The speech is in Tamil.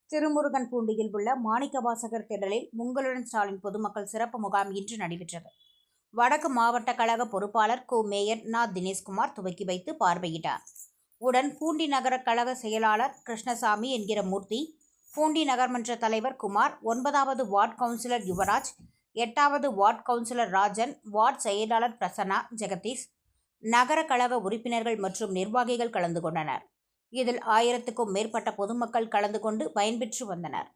திருமுருகன்பூண்டியில் உள்ள மாணிக்கவாசகர் திடலில் உங்களுடன் ஸ்டாலின் பொதுமக்கள் சிறப்பு முகாம் இன்று நடைபெற்றது. வடக்கு மாவட்ட கழக பொறுப்பாளர் மேயர் தினேஷ்குமார் துவக்கி வைத்து பார்வையிட்டார். உடன் பூண்டி நகர கழக செயலாளர் கிருஷ்ணசாமி என்கிற மூர்த்தி, பூண்டி நகர்மன்ற தலைவர் குமார், 9வது வார்டு கவுன்சிலர் யுவராஜ், 8வது வார்டு கவுன்சிலர் ராஜன், வார்டு செயலாளர் பிரசன்னா, ஜெகதீஷ், நகர கழக உறுப்பினர்கள் மற்றும் நிர்வாகிகள் கலந்து கொண்டனர். இதில் 1000க்கும் மேற்பட்ட பொதுமக்கள் கலந்து கொண்டு பயன்பெற்று வந்தனர்.